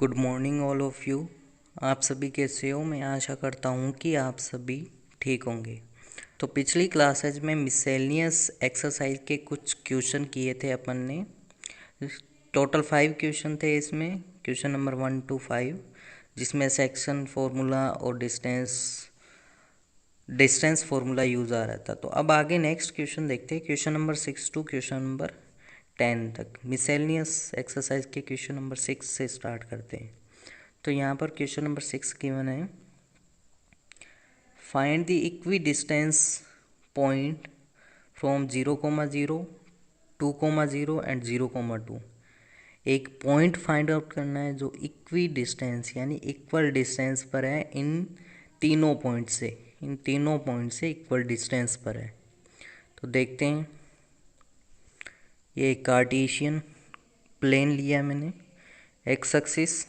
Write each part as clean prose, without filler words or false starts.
Good morning all of you. आप सभी कैसे हो? मैं आशा करता हूँ कि आप सभी ठीक होंगे। तो पिछली क्लासेज में मिसलेनियस एक्सरसाइज के कुछ क्वेश्चन किए थे अपन ने। टोटल 5 क्वेश्चन थे इसमें, क्वेश्चन नंबर 1 to 5, जिसमें सेक्शन फार्मूला और डिस्टेंस फार्मूला यूज़ आ रहा था। तो अब आगे नेक्स्ट क्वेश्चन देखते हैं, question number 6 to question number 10 तक। मिसलेनियस एक्सरसाइज के क्वेश्चन नंबर 6 से स्टार्ट करते हैं। तो यहाँ पर क्वेश्चन नंबर 6 गिवन है, find the equi distance point from 0,0, 2,0 and 0,2। एक पॉइंट फाइंड आउट करना है जो इक्वी डिस्टेंस यानी इक्वल डिस्टेंस पर है इन तीनों पॉइंट से इक्वल डिस्टेंस पर है। तो देखते हैं, ये कार्टेशियन प्लेन लिया है मैंने, एक्स एक्सिस,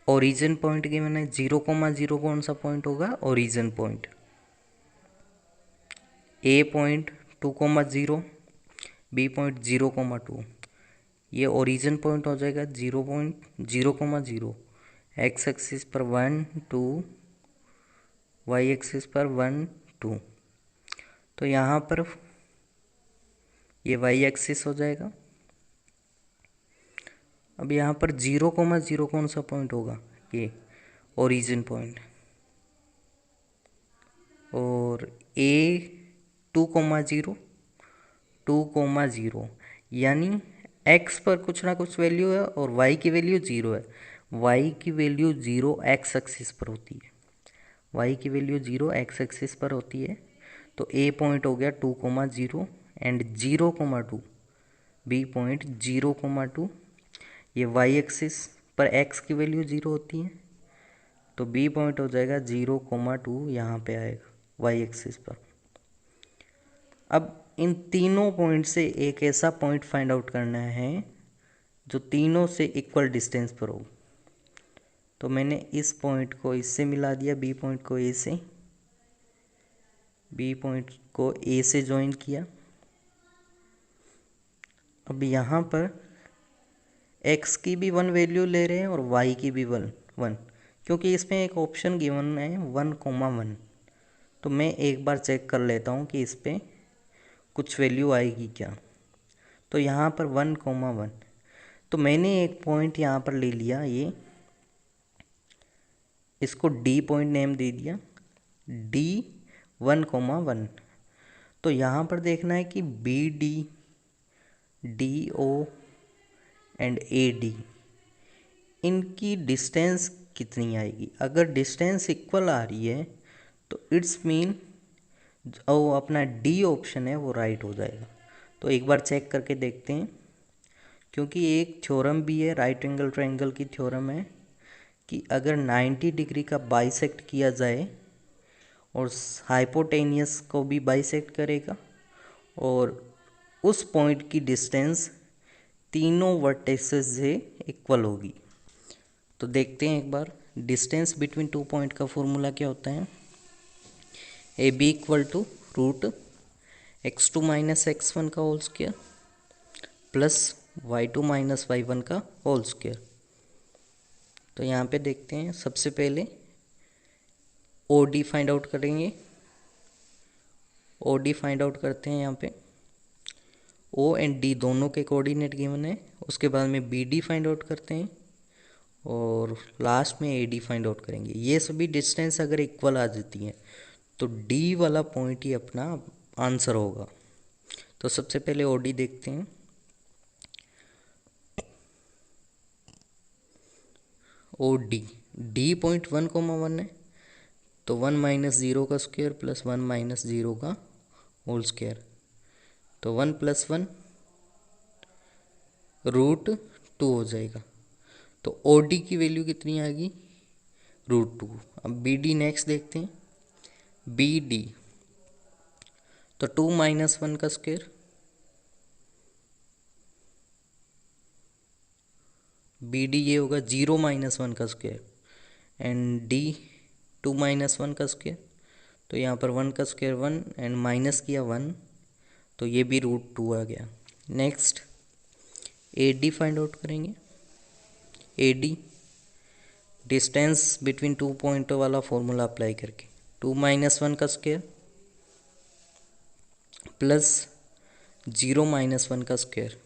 ओरिजिन पॉइंट की मैंने 0,0 कौन सा पॉइंट होगा? Origin point. A point 2,0, B point 0,2। ये ओरिजिन पॉइंट हो जाएगा 0,0,0, एक्स एक्सिस पर 1 2, वाई एक्सिस पर 1 2। तो यहाँ पर ये वाई एक्सिस हो जाएगा। अब यहाँ पर 0,0 कौन सा पॉइंट होगा? ये ओरिजिन पॉइंट। और ए 2,0, 2,0 यानी x पर कुछ ना कुछ वैल्यू है और y की वैल्यू 0 है। y की वैल्यू 0 एक्स एक्सिस पर होती है, y की वैल्यू 0 एक्स एक्सिस पर होती है। तो a पॉइंट हो गया 2,0 एंड 0,2, b पॉइंट 0,2। ये y एक्सिस पर x की वैल्यू 0 होती है, तो b पॉइंट हो जाएगा 0,2, यहाँ पे आएगा y एक्सिस पर। अब इन तीनों पॉइंट से एक ऐसा पॉइंट फाइंड आउट करना है जो तीनों से इक्वल डिस्टेंस पर हो। तो मैंने इस पॉइंट को इससे मिला दिया, बी पॉइंट को ए से ज्वाइन किया। अब यहाँ पर x की भी 1 वैल्यू ले रहे हैं और y की भी 1 1, क्योंकि इसमें एक ऑप्शन गिवन है 1,1। तो मैं एक बार चेक कर लेता हूँ कि इस पर कुछ वैल्यू आएगी क्या। तो यहाँ पर 1,1, तो मैंने एक पॉइंट यहाँ पर ले लिया, ये इसको D पॉइंट नेम दे दिया, D 1,1। तो यहाँ पर देखना है कि BD, DO एंड AD इनकी डिस्टेंस कितनी आएगी। अगर डिस्टेंस इक्वल आ रही है तो इट्स मीन जो अपना डी ऑप्शन है वो राइट हो जाएगा। तो एक बार चेक करके देखते हैं, क्योंकि एक थ्योरम भी है, राइट एंगल ट्रायंगल की थ्योरम है कि अगर 90 डिग्री का बाइसेक्ट किया जाए और हाइपोटेनियस को भी बाइसेक्ट करेगा और उस पॉइंट की डिस्टेंस तीनों वर्टेक्सेस से इक्वल होगी। तो देखते हैं एक बार, डिस्टेंस बिटवीन 2 पॉइंट का फॉर्मूला क्या होता है? A B equal to root x2 minus x1 का whole square plus y2 minus y1 का होल स्क्वायर। तो यहाँ पे देखते हैं, सबसे पहले OD फाइंड आउट करेंगे। OD फाइंड आउट करते हैं, यहाँ पे O एंड D दोनों के कोऑर्डिनेट गिवन है। उसके बाद में BD फाइंड आउट करते हैं और लास्ट में AD फाइंड आउट करेंगे। ये सभी डिस्टेंस अगर इक्वल आ जाती हैं तो D वाला पॉइंट ही अपना आंसर होगा। तो सबसे पहले OD देखते हैं। OD D पॉइंट 1,1 है, तो 1 माइनस 0 का स्क्वायर प्लस 1 माइनस 0 का होल स्क्वायर, तो 1 प्लस 1 रूट 2 हो जाएगा। तो OD की वैल्यू कितनी आएगी? रूट 2। अब BD नेक्स्ट देखते हैं। BD तो 2 माइनस 1 का स्क्वायर, BD ये होगा 0 माइनस 1 का स्क्वायर एंड D 2 माइनस 1 का स्क्वायर। तो यहाँ पर 1 का स्क्वायर 1 एंड माइनस किया 1, तो ये भी रूट 2 आ गया। Next A D find out करेंगे। A D distance between 2 point वाला फॉर्मूला अप्लाई करके 2 - 1 का स्क्वायर प्लस 0 - 1 का स्क्वायर,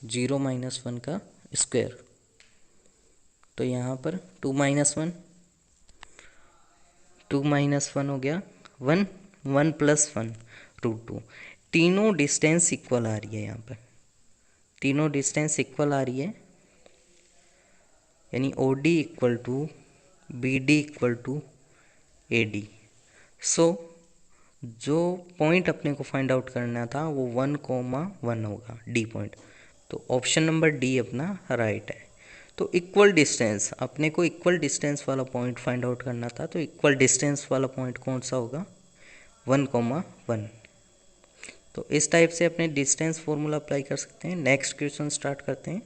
0 - 1 का स्क्वायर। तो यहाँ पर 2 - 1, 2 - 1 हो गया 1, 1 + 1 √2। तीनों डिस्टेंस इक्वल आ रही है, यहाँ पर तीनों डिस्टेंस इक्वल आ रही है, यानी O D equal to B D equal to A D. So जो पॉइंट अपने को फाइंड आउट करना था वो 1,1 होगा, डी पॉइंट। तो ऑप्शन नंबर डी अपना राइट है। तो इक्वल डिस्टेंस, अपने को इक्वल डिस्टेंस वाला पॉइंट फाइंड आउट करना था, तो इक्वल डिस्टेंस वाला पॉइंट कौन सा होगा? 1,1। तो इस टाइप से अपने डिस्टेंस फॉर्मूला अप्लाई कर सकते हैं। नेक्स्ट क्वेश्चन स्टार्ट करते हैं।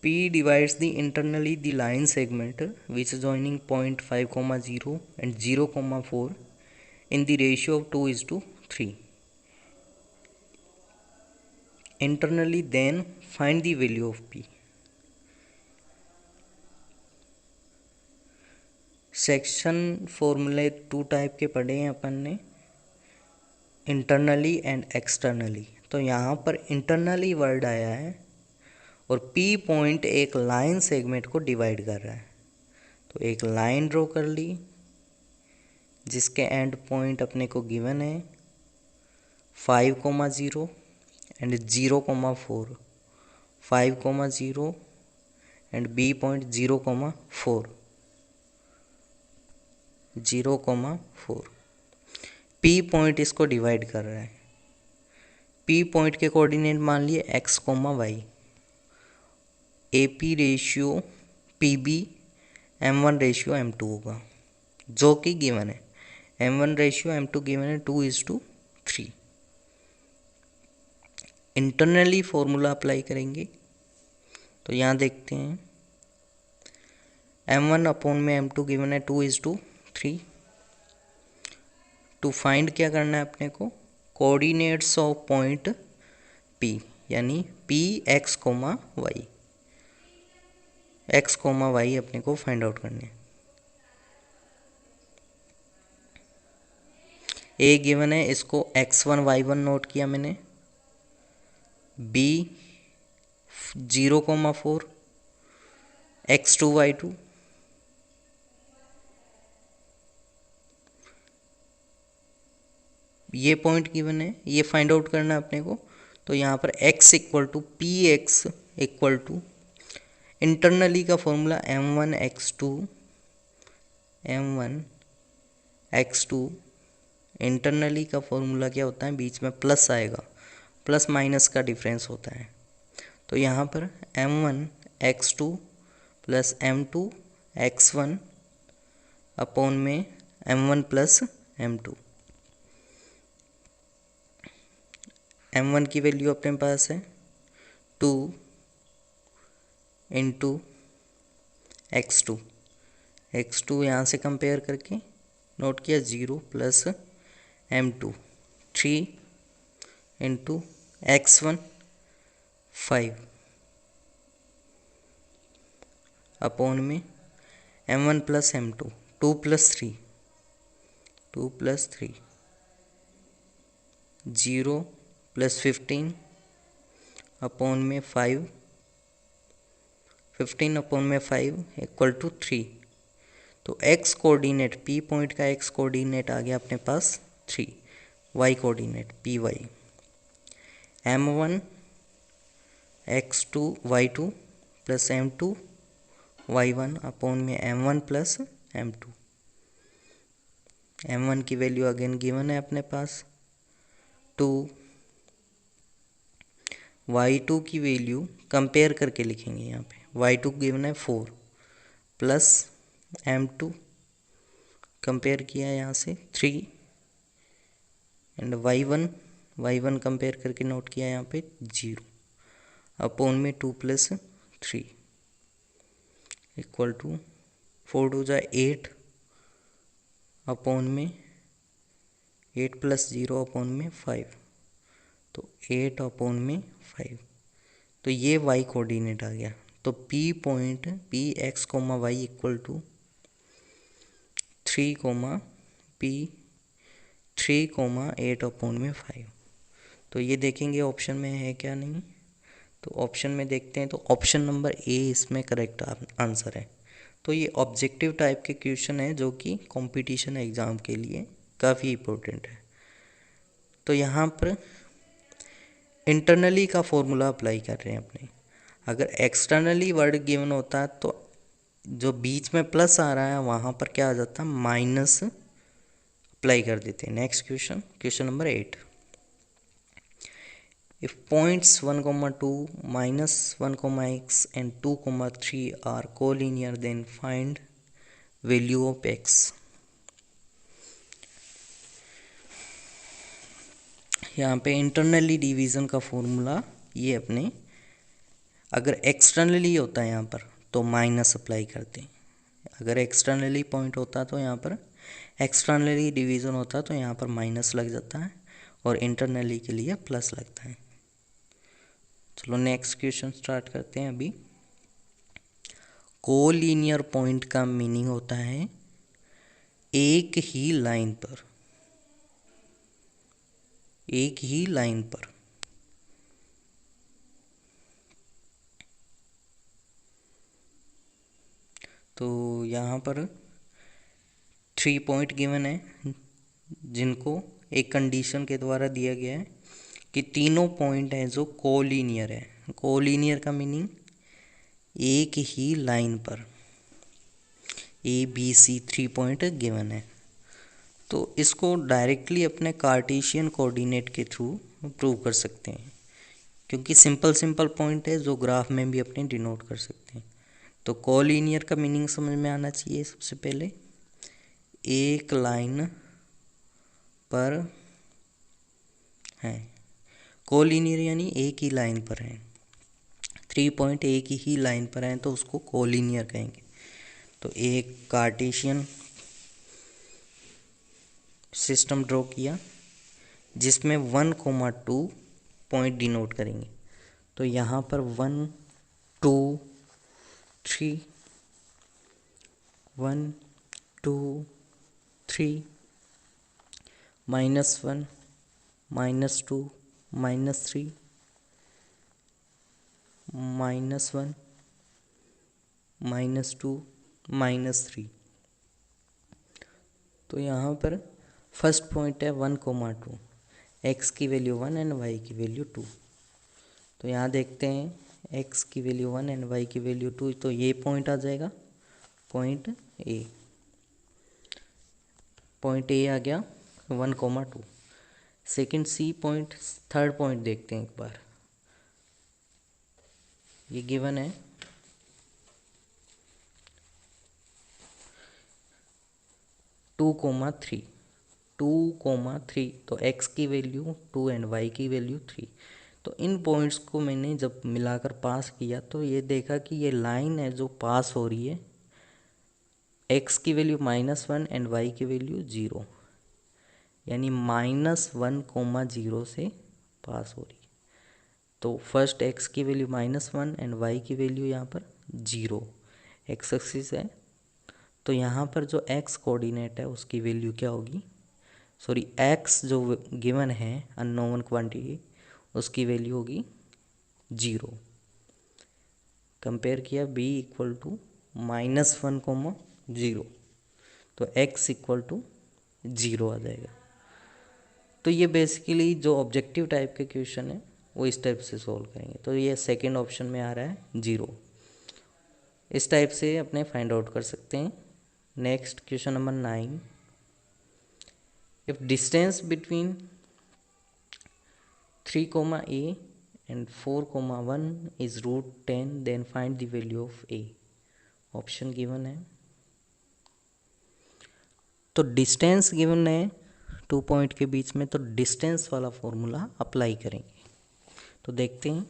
P divides the internally the line segment which is joining point 5,0 and 0,4 in the ratio of 2:3. Internally, then find the value of P. Section फॉर्मूले 2 type के पढ़े हैं अपन ने, इंटरनली एंड एक्सटर्नली। तो यहाँ पर इंटरनली वर्ड आया है और P पॉइंट एक लाइन सेगमेंट को डिवाइड कर रहा है। तो एक लाइन ड्रॉ कर ली जिसके एंड पॉइंट अपने को गिवन है 5,0 and 0,4, 5,0 and B point 0,4, 0,4। P point इसको डिवाइड कर रहा है। P पॉइंट के कोऑर्डिनेट मान लिए x, y। AP ratio PB M1 ratio M2 होगा, जो कि गिवन है। M1 रेशियो M2 गिवन है 2:3। इंटरनली फॉर्मूला अप्लाई करेंगे। तो यहाँ देखते हैं M1 अपॉन में M2 गिवन है 2:3। टू फाइंड क्या करना है अपने को? कोऑर्डिनेट्स ऑफ पॉइंट P, यानी P x, y, x, y अपने को फाइंड आउट करने। A गिवन है, इसको x1 y1 नोट किया मैंने। B 0,4, x2 y2, ये पॉइंट गिवन है, ये फाइंड आउट करना है अपने को। तो यहाँ पर x equal to P X equal to internally का फॉर्मूला m1 x2। इंटरनली का फॉर्मूला क्या होता है? बीच में प्लस आएगा, प्लस माइनस का डिफरेंस होता है। तो यहाँ पर m1 x2 plus m2 x1 upon में m1 प्लस m2। m1 की वैल्यू अपने पास है 2 इंटू x2, x2 यहाँ से कंपेयर करके नोट किया 0 plus m2 3 into x1 5 upon में m1 plus m2 2 + 3 0 plus 15 upon में 5, 15 अपॉन में 5 इक्वल टू 3। तो x कोऑर्डिनेट, P पॉइंट का x कोऑर्डिनेट आ गया अपने पास 3, y coordinate PY m1 x2 y2 plus m2 y1 upon में m1 प्लस m2। m1 की value again given है अपने पास 2, y2 की वैल्यू कंपेयर करके लिखेंगे। यहाँ पे y2 गिवन है 4 प्लस m2 कंपेयर किया यहाँ से 3 एंड y1 कंपेयर करके नोट किया यहाँ पे 0 अपॉन में 2 + 3 इक्वल टू 4 2 जा 8 अपॉन में 8 + 0 अपॉन में 5। तो 8/5, तो ये y कोऑर्डिनेट आ गया। तो P point P x, y equal to 3, P 3, 8/5। तो ये देखेंगे ऑप्शन में है क्या नहीं। तो ऑप्शन में देखते हैं, तो ऑप्शन नंबर ए इसमें करेक्ट आंसर है। तो ये ऑब्जेक्टिव टाइप के क्वेश्चन है जो कि कंपटीशन एग्ज़ाम के लिए काफ़ी इम्पोर्टेंट है। तो यहाँ पर इंटरनली का फॉर्मूला अप्लाई कर रहे हैं अपने। अगर एक्सटर्नली वर्ड गिवन होता है तो जो बीच में प्लस आ रहा है वहाँ पर क्या आ जाता है, माइनस अप्लाई कर देते हैं। Next question, question number 8। If points 1, 2, -1, x and 2, 3 are collinear, then find value of x। यहाँ पे इंटरनली डिवीज़न का फॉर्मूला ये अपने, अगर एक्सटर्नली होता है यहाँ पर तो माइनस अप्लाई करते हैं। अगर एक्सटर्नली पॉइंट होता तो यहाँ पर एक्सटर्नली डिवीज़न होता तो यहाँ पर माइनस लग जाता है और इंटरनली के लिए प्लस लगता है। चलो नेक्स्ट क्वेश्चन स्टार्ट करते हैं। अभी कोलिनियर पॉइंट का मीनिंग होता है एक ही लाइन पर, एक ही लाइन पर। तो यहाँ पर 3 पॉइंट गिवन है जिनको एक कंडीशन के द्वारा दिया गया है कि तीनों पॉइंट हैं जो कोलिनियर है। कोलिनियर का मीनिंग एक ही लाइन पर, ABC 3 पॉइंट गिवन है। तो इसको डायरेक्टली अपने कार्टेशियन कोऑर्डिनेट के थ्रू प्रूव कर सकते हैं, क्योंकि सिंपल पॉइंट है जो ग्राफ में भी अपने डिनोट कर सकते हैं। तो कोलिनियर का मीनिंग समझ में आना चाहिए। सबसे पहले एक लाइन पर है, कोलिनियर यानी एक ही लाइन पर है। 3 पॉइंट एक ही लाइन पर हैं तो उसको कोलिनियर कहेंगे। तो एक कार्टेशियन सिस्टम ड्रॉ किया जिसमें 1, 2 पॉइंट डिनोट करेंगे। तो यहाँ पर 1, 2, 3, 1, 2, 3, -1, -2, -3, -1, -2, -3। तो यहाँ पर फर्स्ट पॉइंट है 1, 2, x की वैल्यू 1 एंड y की वैल्यू 2। तो यहाँ देखते हैं x की वैल्यू 1 एंड y की वैल्यू 2, तो ये पॉइंट आ जाएगा, पॉइंट A। पॉइंट A आ गया 1, 2। Second C point, third point देखते हैं एक बार। ये गिवन है 2, 3, 2, 3। तो x की वैल्यू 2 एंड y की वैल्यू 3। तो इन पॉइंट्स को मैंने जब मिलाकर पास किया तो ये देखा कि ये लाइन है जो पास हो रही है, x की वैल्यू -1 एंड y की वैल्यू 0, यानी -1, 0 से पास हो रही है। तो फर्स्ट x की वैल्यू -1 एंड y की वैल्यू यहाँ पर 0, एक्स एक्सिस है। तो यहाँ पर जो x कोऑर्डिनेट है उसकी वैल्यू क्या होगी, सॉरी x जो गिवन है अननोन क्वांटिटी उसकी वैल्यू होगी 0। कंपेयर किया b इक्वल टू -1, 0, तो x इक्वल टू 0 आ जाएगा। तो ये बेसिकली जो ऑब्जेक्टिव टाइप के क्वेश्चन है वो इस टाइप से सॉल्व करेंगे। तो ये सेकेंड ऑप्शन में आ रहा है 0। इस टाइप से अपने फाइंड आउट कर सकते हैं। Next question number 9। If distance between 3, A and 4, 1 is √10, then find the value of A। Option given है। तो डिस्टेंस गिवन है 2 पॉइंट के बीच में, तो डिस्टेंस वाला फॉर्मूला अप्लाई करेंगे। तो देखते हैं।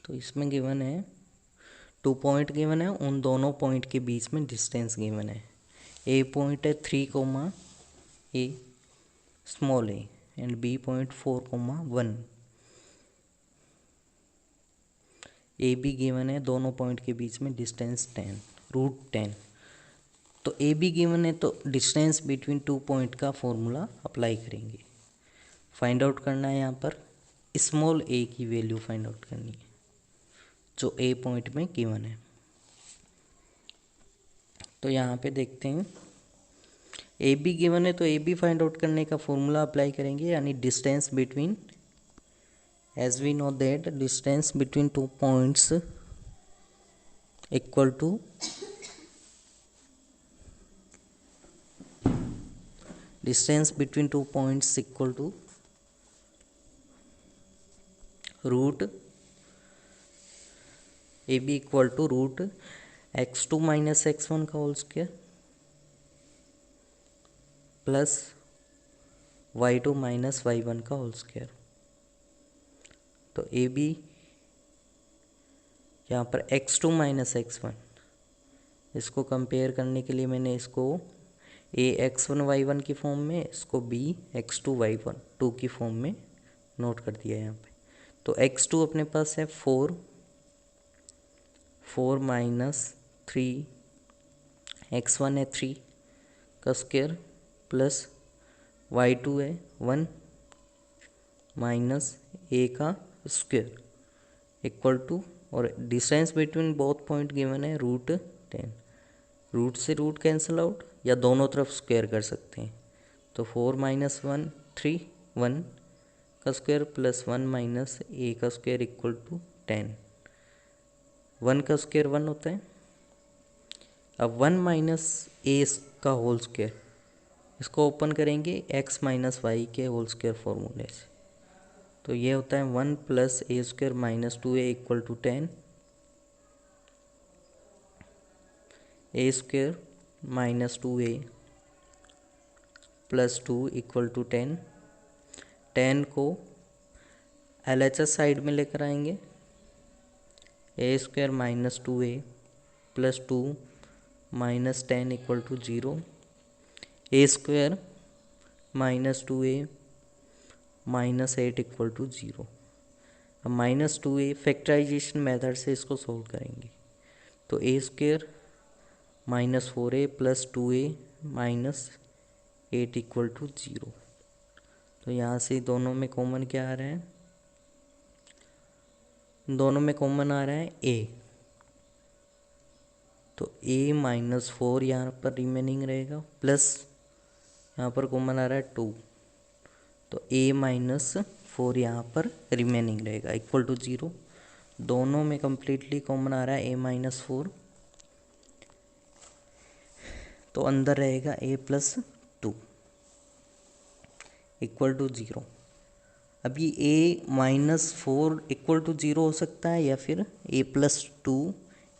तो इसमें गिवन है 2 पॉइंट गिवन है, उन दोनों पॉइंट के बीच में डिस्टेंस गिवन है। ए पॉइंट है 3, A small A and B point 4,1। A B given है, दोनों पॉइंट के बीच में डिस्टेंस 10 √10। तो ए बी गिवन है तो डिस्टेंस बिटवीन टू पॉइंट का फॉर्मूला अप्लाई करेंगे। फाइंड आउट करना है, यहाँ पर स्मॉल ए की वैल्यू फाइंड आउट करनी है जो ए पॉइंट में गिवन है। तो यहाँ पे देखते हैं ए बी गिवन है तो ए बी फाइंड आउट करने का फॉर्मूला अप्लाई करेंगे, यानी distance between, as we know that distance between two points equal to root A B equal to root x2 minus x1 का whole square plus y2 minus y1 का whole square. तो A B यहाँ पर x2 minus x1, इसको compare करने के लिए मैंने इसको a x1 y1 की फॉर्म में, इसको b x2 y1 2 की फॉर्म में नोट कर दिया यहाँ पे। तो x2 अपने पास है 4 माइनस 3, x1 है 3 का स्क्वायर प्लस y2 है 1 माइनस a का स्क्वायर इक्वल टू, और distance between both point given है √10। रूट से रूट कैंसिल आउट या दोनों तरफ स्क्वायर कर सकते हैं। तो 4 माइनस 1 3 1 का स्क्वायर प्लस 1 माइनस a का स्क्वायर इक्वल टू 10। 1 का स्क्वायर 1 होता है। अब 1 माइनस a का होल स्क्वायर, इसको ओपन करेंगे x माइनस वाई के होल स्क्वायर फॉर्मूले से। तो ये होता है 1 plus a square minus 2a equal to 10। a square minus 2a plus 2 equal to 10। 10 को LHS साइड में लेकर आएंगे। a square minus 2a plus 2 minus 10 equal to 0। a square minus 2a minus 8 equal to 0। अब minus 2a factorisation method से इसको solve करेंगे। तो a square minus 4a plus 2a minus 8 equal to 0। तो यहाँ से दोनों में कॉमन क्या आ रहा है, दोनों में कॉमन आ रहा है a। तो a माइनस 4 यहाँ पर रिमेनिंग रहेगा, प्लस यहाँ पर कॉमन आ रहा है 2, तो a माइनस 4 यहाँ पर रिमेनिंग रहेगा इक्वल टू 0। दोनों में कम्प्लीटली कॉमन आ रहा है a माइनस 4, तो अंदर रहेगा a प्लस 2 इक्वल टू 0। अब ये a माइनस 4 इक्वल टू 0 हो सकता है या फिर a प्लस 2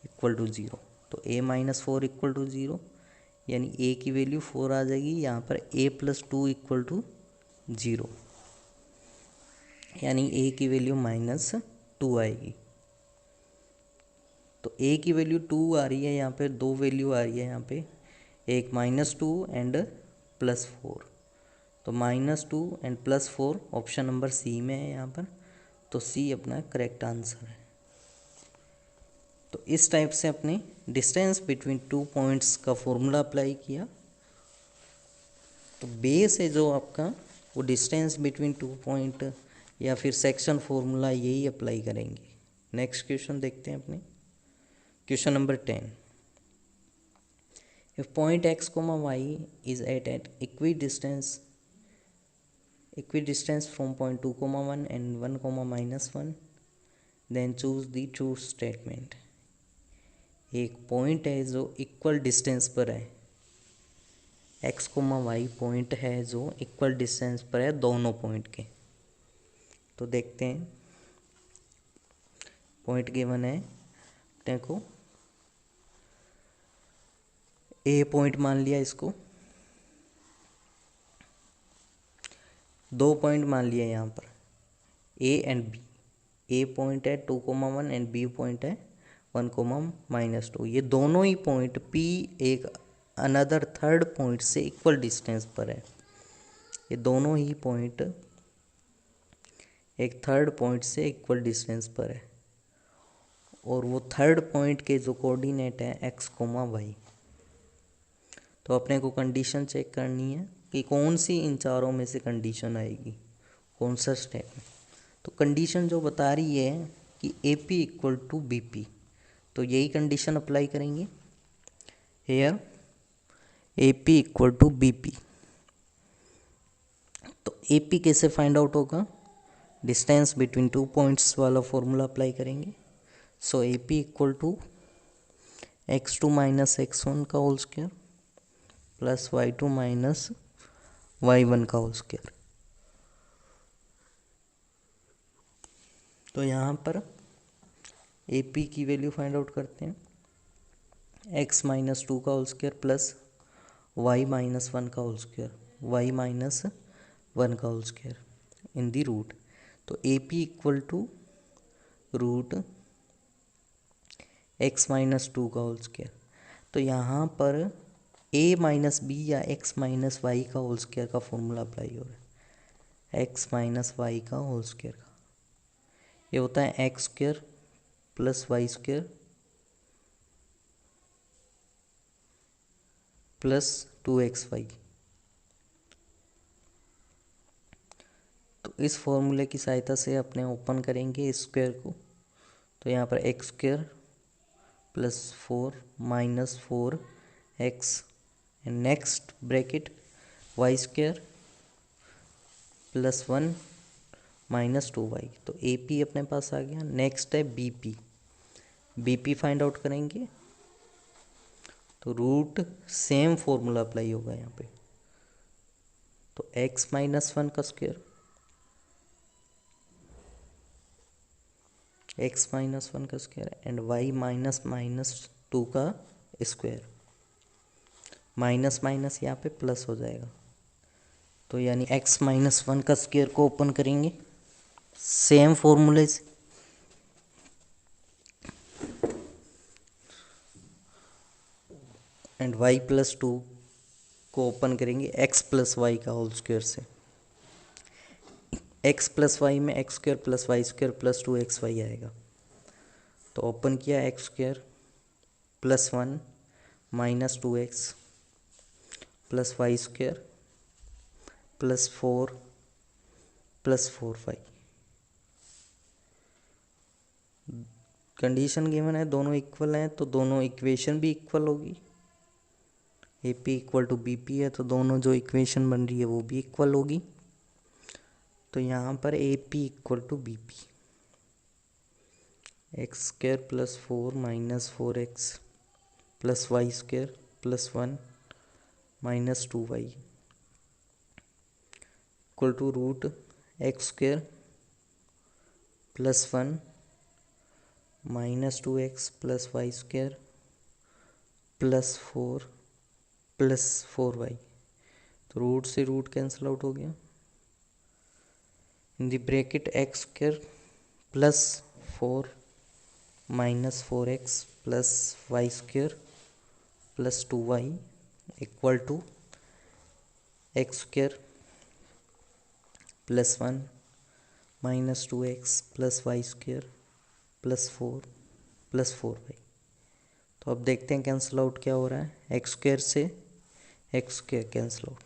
इक्वल टू 0। तो a माइनस 4 इक्वल टू 0, यानी a की वैल्यू 4 आ जाएगी। यहाँ पर a प्लस 2 इक्वल टू 0, यानी a की वैल्यू माइनस 2 आएगी। तो a की वैल्यू 2 आ रही है, यहाँ पे दो वैल्यू आ रही है, यहाँ पे एक माइनस 2 एंड प्लस 4। तो minus 2 and plus 4 option number C में है यहाँ पर, तो सी अपना करेक्ट आंसर है। तो इस टाइप से अपने डिस्टेंस बिटवीन टू पॉइंट्स का फॉर्मूला अप्लाई किया। तो बेस है जो आपका, वो डिस्टेंस बिटवीन टू पॉइंट या फिर सेक्शन फॉर्मूला यही अप्लाई करेंगे। नेक्स्ट क्वेश्चन देखते हैं अपने, question number 10। If point x, y is at equidistance from point 2, 1 and 1, -1, then choose the true statement। एक पॉइंट है जो इक्वल डिस्टेंस पर है, x, y पॉइंट है जो इक्वल डिस्टेंस पर है दोनों पॉइंट के। तो देखते हैं, पॉइंट गिवन है, देखो ए पॉइंट मान लिया, इसको दो पॉइंट मान लिया यहाँ पर A and B. A point है 2,1 एंड बी पॉइंट है 1,-2। ये दोनों ही पॉइंट पी एक अनदर थर्ड पॉइंट से इक्वल डिस्टेंस पर है। कि दोनों ही पॉइंट एक थर्ड पॉइंट से इक्वल डिस्टेंस पर है और वो थर्ड पॉइंट के जो कोऑर्डिनेट है एक्स कोमा वाई। तो अपने को कंडीशन चेक करनी है कि कौन सी इन चारों में से कंडीशन आएगी, कौन सा स्टेप है। तो कंडीशन जो बता रही है कि A P equal to B P, तो यही कंडीशन अप्लाई करेंगे here A P equal to B P. तो ए पी कैसे फाइंड आउट होगा, डिस्टेंस बिटवीन टू पॉइंट्स वाला फॉर्मूला अप्लाई करेंगे। So A P equal to x two minus x one का whole square plus y two minus y one का whole square. तो यहाँ पर ए पी की वैल्यू फाइंड आउट करते हैं, एक्स माइनस टू का whole square plus y minus one का whole square, y minus one का whole square in the root. तो A P equal to root x minus two का whole square. तो यहाँ पर ए माइनस बी या x minus y का whole square का फॉर्मूला अप्लाई हो रहा है, एक्स माइनस वाई का होल स्क्वायर का। ये होता है x square plus Y square plus 2xy। तो इस फॉर्मूले की सहायता से अपने ओपन करेंगे स्क्वायर को। तो यहाँ पर X square plus 4 minus 4x and next bracket Y square plus 1 minus 2y। तो ए पी अपने पास आ गया। नेक्स्ट है B P, B P find out करेंगे। तो रूट सेम फॉर्मूला अप्लाई होगा यहाँ पे। तो x माइनस वन का स्क्वायर, x माइनस वन का square and y minus minus two का स्क्वायर। माइनस माइनस यहाँ पे प्लस हो जाएगा। तो यानी x माइनस वन का स्क्वायर को ओपन करेंगे सेम फॉर्मूले से। एंड y प्लस टू को ओपन करेंगे x प्लस वाई का होल स्क्वायर से। x प्लस वाई में X square plus Y square plus 2xy आएगा। तो ओपन किया x square plus 1 minus 2x plus Y square plus 4 plus 4y। Condition given है, दोनों इक्वल हैं तो दोनों इक्वेशन भी इक्वल होगी। A P equal to B P है तो दोनों जो इक्वेशन बन रही है वो भी इक्वल होगी। तो यहाँ पर A P equal to B P, x square plus 4 minus 4x plus Y square plus 1 minus 2y equal to root x square plus 1 minus 2x plus Y square plus 4 plus 4y। तो root से root cancel out हो गया। In the bracket x square plus 4 minus 4x plus Y square plus 2y equal to x square plus 1 minus 2x plus Y square plus 4 plus 4y। तो अब देखते हैं cancel out क्या हो रहा है। एक्स स्क्वायर से x square cancel out,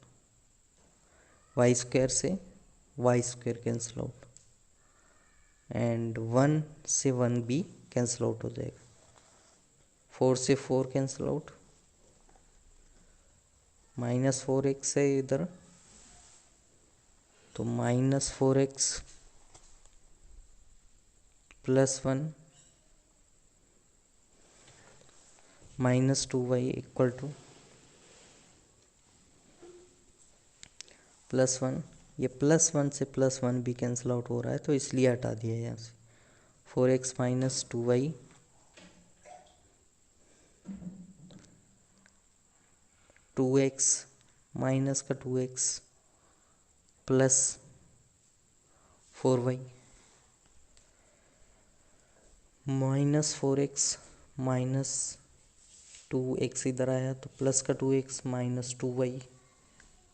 y square से y square cancel out and 1 से 1 भी कैंसिल आउट हो जाएगा। 4 से 4 कैंसिल आउट, माइनस 4x है इधर तो minus 4x plus 1 minus 2y equal two plus 1। ये प्लस 1 से प्लस 1 भी कैंसिल आउट हो रहा है तो इसलिए हटा दिया यहाँ से। 4x minus 2y to x minus का 2x plus 4y minus 4x minus 2x इधर आया तो प्लस का 2x minus 2y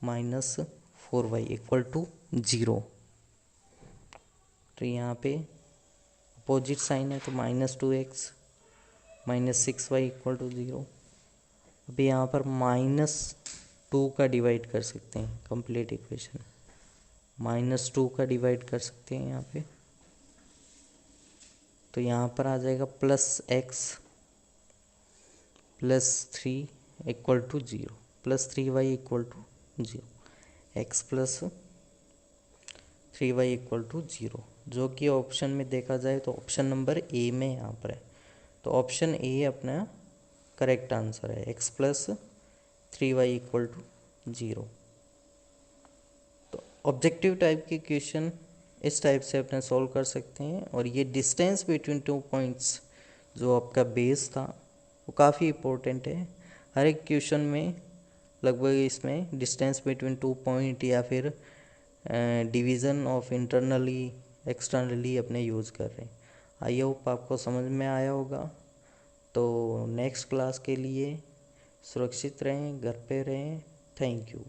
minus 4y equal to 0। तो यहाँ पे अपोजिट साइन है तो -2x -6y इक्वल टू 0। अभी यहाँ पर -2 का डिवाइड कर सकते हैं, कंप्लीट इक्वेशन -2 का डिवाइड कर सकते हैं यहाँ पे। तो यहाँ पर आ जाएगा +x +3 equal to 0, +3y equal to 0, x plus 3y equal to 0, जो कि ऑप्शन में देखा जाए तो ऑप्शन नंबर ए में यहाँ पर है। तो ऑप्शन ए अपना करेक्ट आंसर है, x plus 3y equal to 0। तो ऑब्जेक्टिव टाइप के क्वेश्चन इस टाइप से अपने सॉल्व कर सकते हैं। और ये डिस्टेंस बिटवीन 2 पॉइंट्स जो आपका बेस था वो काफ़ी इम्पोर्टेंट है। हर एक क्वेश्चन में लगभग इसमें डिस्टेंस बिटवीन 2 पॉइंट या फिर डिवीज़न ऑफ इंटरनली एक्सटर्नली अपने यूज़ कर रहे हैं। आई होप आपको समझ में आया होगा। तो नेक्स्ट क्लास के लिए सुरक्षित रहें, घर पे रहें। Thank you.